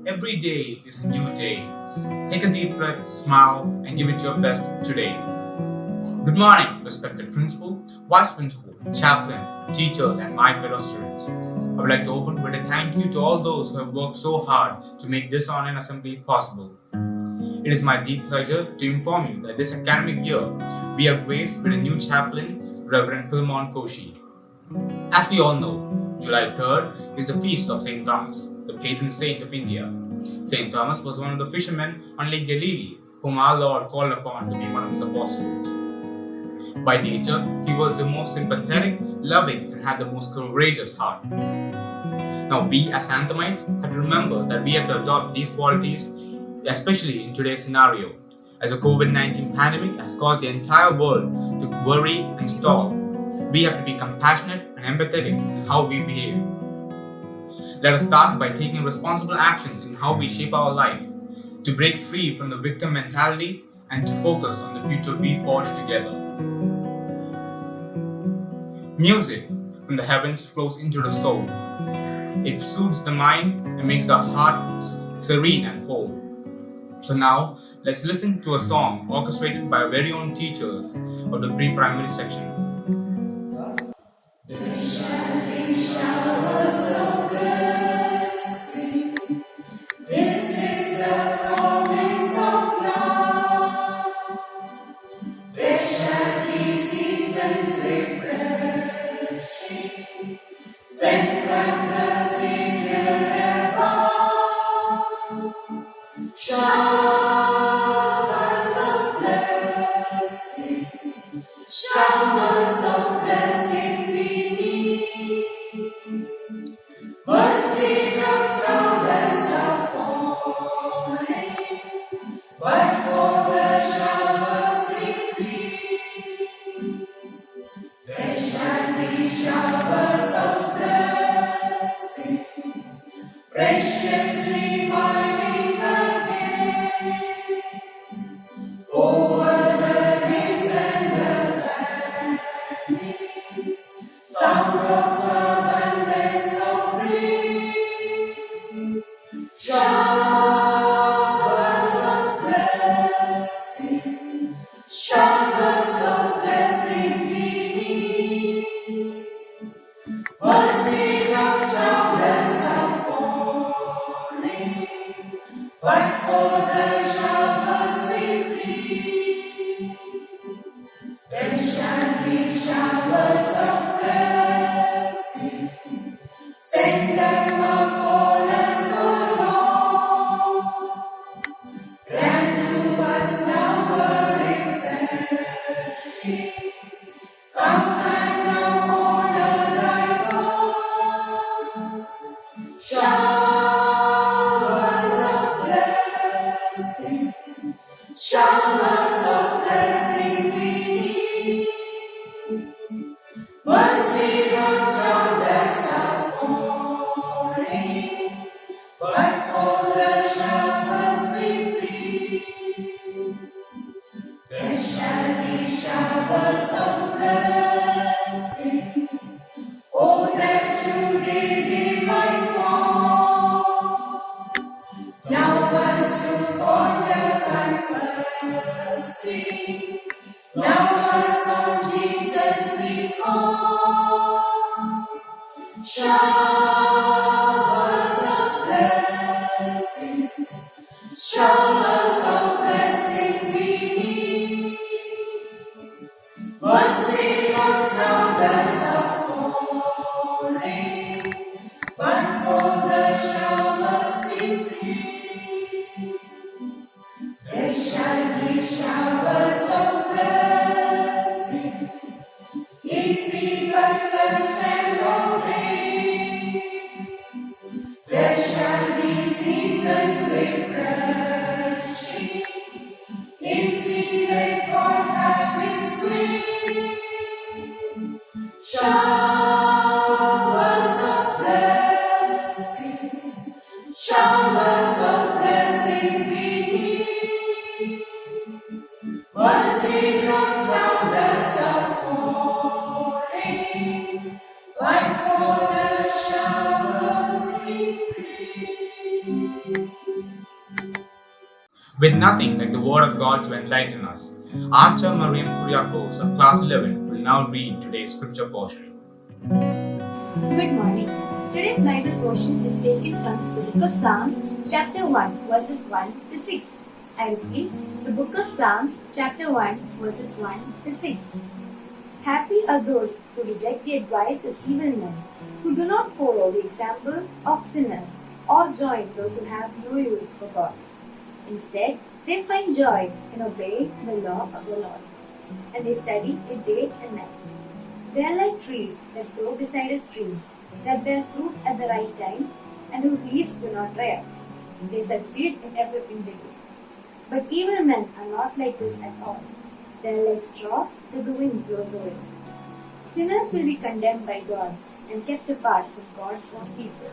Every day is a new day. Take a deep breath, smile, and give it your best today. Good morning, respected principal, vice principal, chaplain, teachers, and my fellow students. I would like to open with a thank you to all those who have worked so hard to make this online assembly possible. It is my deep pleasure to inform you that this academic year we are graced with a new chaplain, Reverend Philemon Koshy. As we all know, July 3rd is the feast of St. Thomas, the patron saint of India. St. Thomas was one of the fishermen on Lake Galilee whom our Lord called upon to be one of his apostles. By nature, he was the most sympathetic, loving, and had the most courageous heart. Now, we as Anthemites have to remember that we have to adopt these qualities, especially in today's scenario, as the COVID-19 pandemic has caused the entire world to worry and stall. We have to be compassionate and empathetic in how we behave. Let us start by taking responsible actions in how we shape our life, to break free from the victim mentality and to focus on the future we forge together. Music from the heavens flows into the soul. It soothes the mind and makes the heart serene and whole. So now, let's listen to a song orchestrated by our very own teachers of the pre-primary section. Showers of blessing beneath, mercy drops showers are falling, but for the showers we plead, there shall be showers of blessing, preciously reminding again, over the hills and sound of abundance of rain, showers of blessing, showers of blessing beneath, mercy drops showers are falling, but for the showers we plead, there shall be showers of blessing, send them upon us, O Lord. Grant to us now a refreshing, come and now honor thy God. Showers of blessing, showers of blessing beneath, mercy drops showers are falling, but for the showers we plead, there shall be showers of blessing. Oh, that today they might fall. Now us to corner conversing, now us on Jesus we call. Showers of blessing, showers of blessing beneath, mercy drops showers are falling, but for the showers we plead, there shall be showers of blessing, if we but trust and obey. There shall be seasons refreshing, if we let God have His way. Showers of blessing, showers of blessing beneath, mercy drops showers are falling, but for the showers we plead. with nothing like the Word of God to enlighten us. Archer Mariam Kuriakos of Class 11 will now read today's scripture portion. Good morning. Today's Bible portion is taken from the book of Psalms, chapter 1, verses 1 to 6. I repeat, the book of Psalms, chapter 1, verses 1 to 6. Happy are those who reject the advice of evil men, who do not follow the example of sinners, or join those who have no use for God. Instead, they find joy in obeying the law of the Lord, and they study it day and night. They are like trees that grow beside a stream, that bear fruit at the right time, and whose leaves do not dry up. They succeed in everything they do. But evil men are not like this at all. They are like straw that the wind blows away. Sinners will be condemned by God and kept apart from God's own people.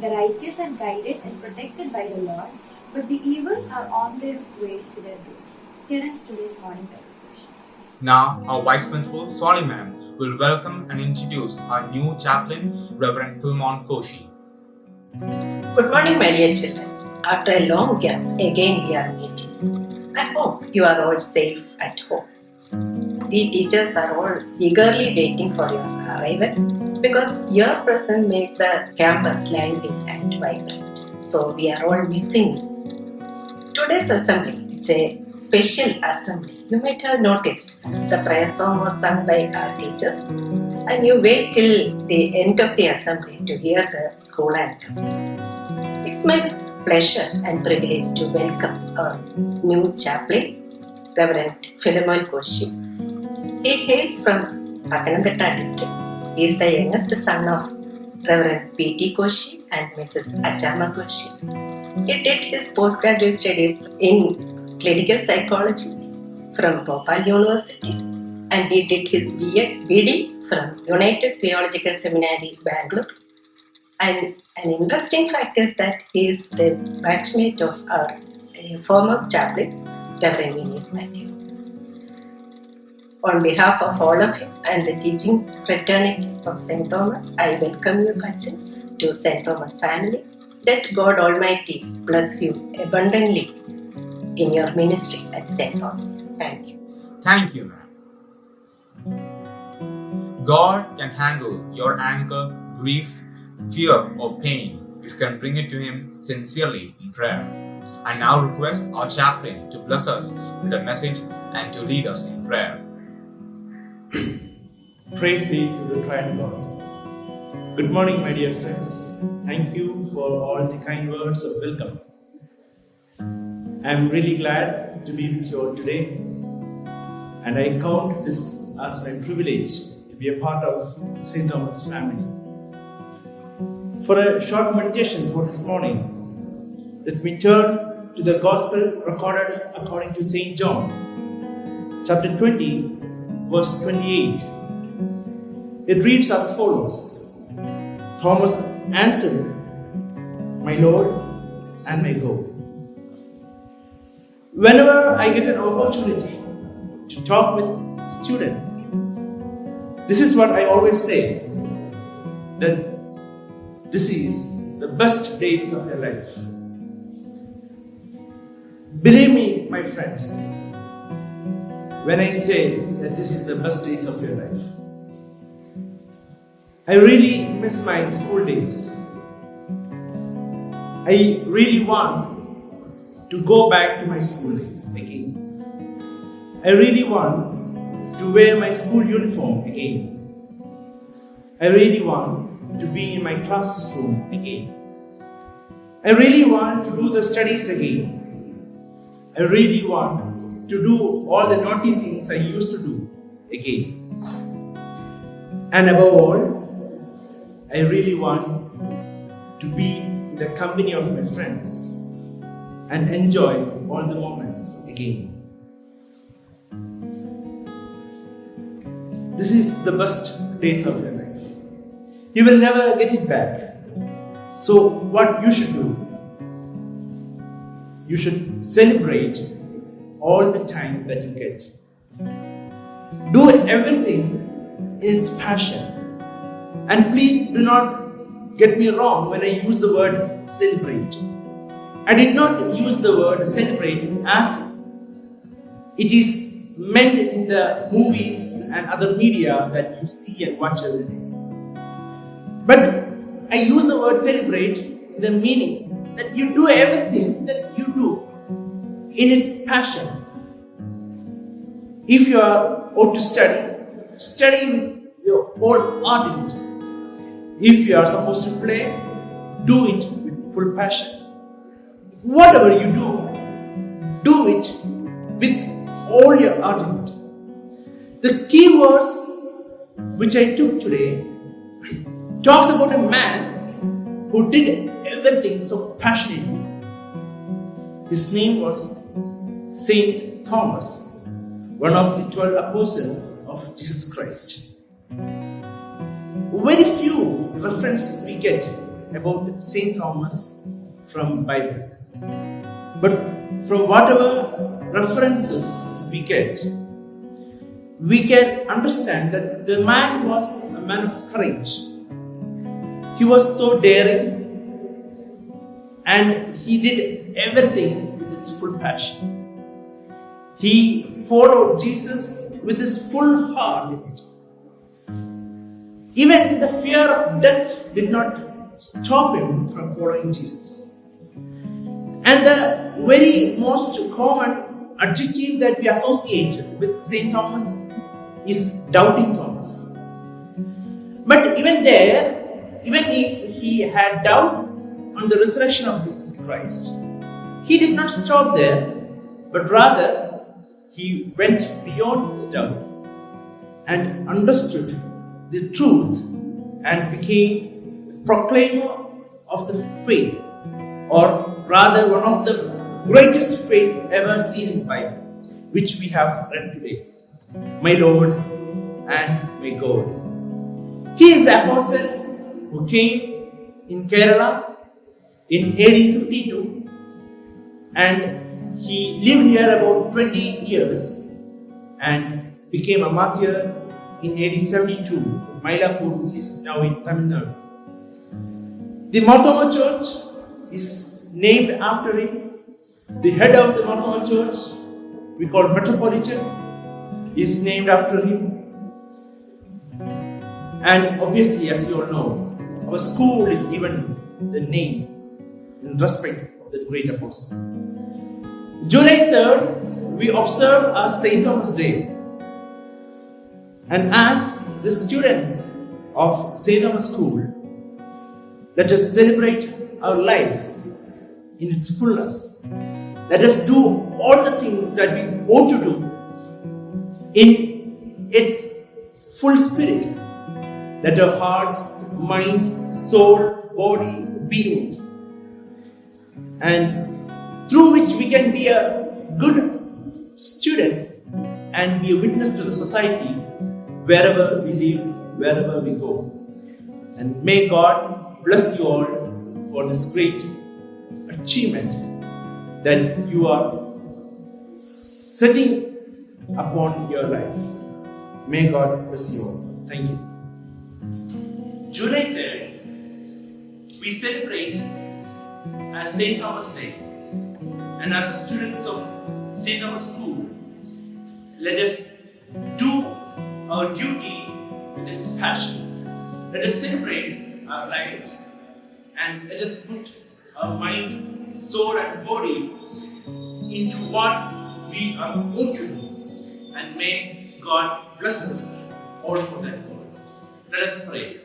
The righteous are guided and protected by the Lord, but the evil are on their way to their doom. Here is today's morning Bible portion. Now, our Vice Principal, Philemon, will welcome and introduce our new chaplain, Reverend Philemon Koshy. Good morning, my dear children. After a long gap, again we are meeting. I hope you are all safe at home. We teachers are all eagerly waiting for your arrival because your presence made the campus lively and vibrant. So we are all missing you. Today's assembly, it's a special assembly. You might have noticed the prayer song was sung by our teachers, and you wait till the end of the assembly to hear the school anthem. It's my pleasure and privilege to welcome our new chaplain, Reverend Philemon Koshy. He hails from Pathanamthitta district. He is the youngest son of Reverend P.T. Koshy and Mrs. Achama Koshy. He did his postgraduate studies in clinical psychology from Bhopal University, and he did his BD from United Theological Seminary, Bangalore. And an interesting fact is that he is the batchmate of our former chaplain, Reverend Vinny Matthew. On behalf of all of you and the teaching fraternity of St. Thomas, I welcome you, Bachan, to St. Thomas family. Let God Almighty bless you abundantly in your ministry at St. Thomas. Thank you. Thank you, ma'am. God can handle your anger, grief, fear, or pain if you can bring it to Him sincerely in prayer. I now request our chaplain to bless us with a message and to lead us in prayer. Praise be to the Triune God. Good morning, my dear friends. Thank you for all the kind words of welcome. I am really glad to be with you all today, and I count this as my privilege to be a part of St. Thomas family. For a short meditation for this morning, let me turn to the Gospel recorded according to St. John, chapter 20, verse 28. It reads as follows: Thomas answered, "My Lord and my God." Whenever I get an opportunity to talk with students, this is what I always say, that this is the best days of their life. Believe me, my friends, when I say that this is the best days of your life. I really miss my school days. I really want to go back to my school days again. I really want to wear my school uniform again. I really want to be in my classroom again. I really want to do the studies again. I really want to do all the naughty things I used to do again. And above all, I really want to be in the company of my friends and enjoy all the moments again. This is the best days of your life. You will never get it back. So what you should do? You should celebrate all the time that you get. Do everything in its passion. And please do not get me wrong when I use the word celebrate. I did not use the word celebrate as it is meant in the movies and other media that you see and watch every day. But I use the word celebrate in the meaning that you do everything that you do in its passion. If you are out to study with your whole heart in it. If you are supposed to play, do it with full passion. Whatever you do it with all your heart in it. The key verse which I took today talks about a man who did everything so passionately. His name was Saint Thomas, one of the 12 apostles of Jesus Christ. Very few references we get about Saint Thomas from Bible. But from whatever references we get, we can understand that the man was a man of courage. He was so daring and he did everything with his full passion. He followed Jesus with his full heart in it. Even the fear of death did not stop him from following Jesus. And the very most common adjective that we associate with Saint Thomas is doubting Thomas. But even if he had doubt on the resurrection of Jesus Christ, he did not stop there, but rather he went beyond his doubt and understood the truth and became the proclaimer of the faith, or rather one of the greatest faith ever seen in the Bible, which we have read today. My Lord and my God. He is the apostle who came in Kerala in AD 52 and he lived here about 20 years and became a martyr in AD 72 in Mylapore, which is now in Tamil Nadu. The Marthoma Church is named after him. The head of the Marthoma Church, we call Metropolitan, is named after him. And obviously, as you all know, our school is given the name in respect of the great apostle. July 3rd, we observe our St. Thomas Day. And as the students of St. Thomas School, let us celebrate our life in its fullness. Let us do all the things that we ought to do in its full spirit. Let our hearts, mind, soul, body be in it. And through which we can be a good student and be a witness to the society wherever we live, wherever we go. And may God bless you all for this great achievement that you are setting upon your life. May God bless you all. Thank you. July 3rd, we celebrate as St. Thomas Day. And as students of St. Thomas School, let us do our duty with its passion. Let us celebrate our lives and let us put our mind, soul and body into what we are ought to do. And may God bless us all for that goal. Let us pray.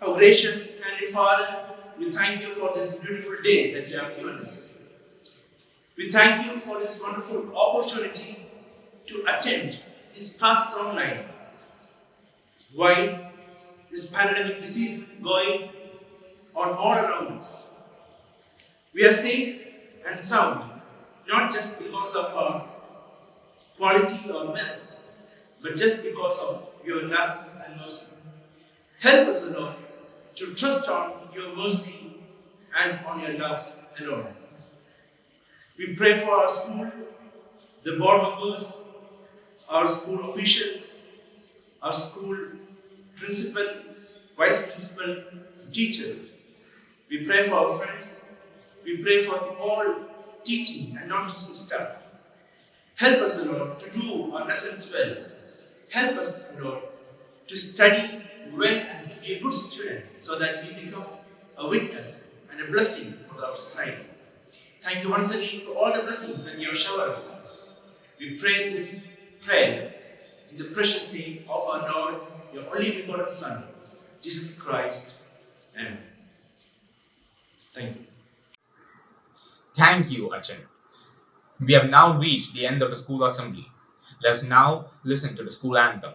Our gracious Heavenly Father, we thank you for this beautiful day that you have given us. We thank you for this wonderful opportunity to attend these classes online. While this pandemic disease is going on all around us, we are safe and sound, not just because of our quality or merits, but just because of your love and mercy. Help us, Lord, to trust on your mercy and on your love alone. We pray for our school, the board members, our school officials, our school principal, vice principal, teachers. We pray for our friends We pray for all teaching and non-teaching staff. Help us, Lord, to do our lessons well. Help us, Lord, to study well and to be a good student so that we become a witness and a blessing for our society. Thank you once again for all the blessings that you have showered upon us. We pray this prayer in the precious name of our Lord, your only begotten Son, Jesus Christ. Amen. Thank you. Thank you, Achan. We have now reached the end of the school assembly. Let's now listen to the school anthem.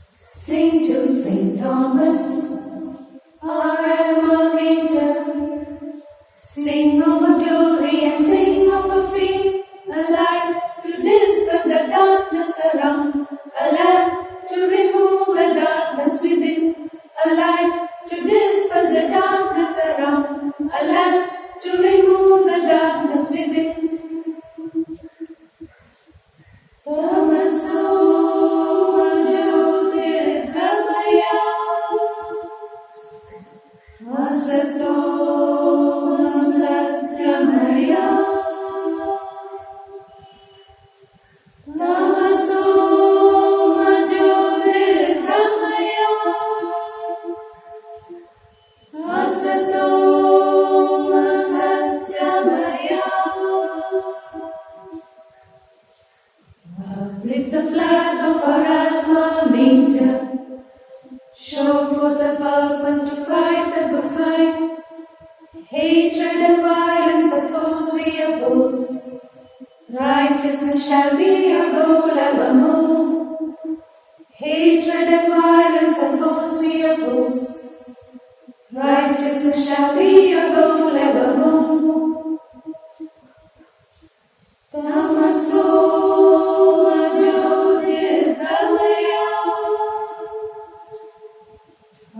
Sing to Saint Thomas, our alma mater. Sing of a glory and sing of a fame, a light to dispel the darkness around, a lamp to remove the darkness within, a light to dispel the darkness around, a lamp to remove the darkness within. Tamaso Jyotirgamaya Asato Satgamaya Tamaso Jyotirgamaya Asato Satgamaya. Lift the flag of our alma mater. Show forth the purpose to fight the good fight. Hatred and violence the foes we oppose. Righteousness shall be our goal evermore. Hatred and violence the foes we oppose. Righteousness shall be our goal evermore. Tamaso Jyotirgamaya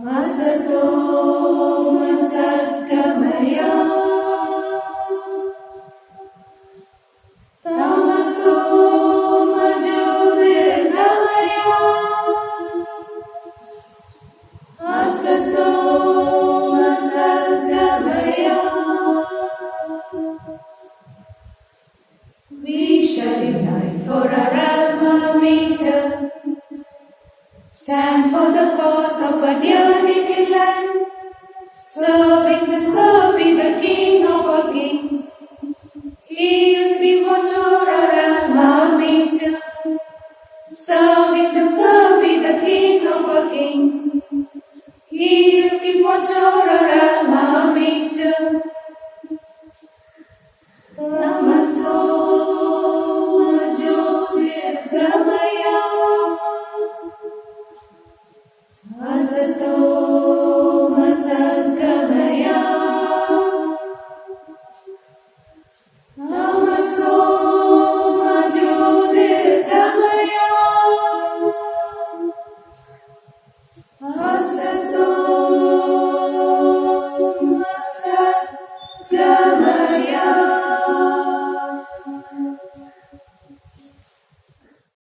Asato Satgamaya Tamaso Jyotirgamaya Asato Satgamaya. We shall unite for our alma mater, stand for the cause of our dear native land, serving the King of our kings.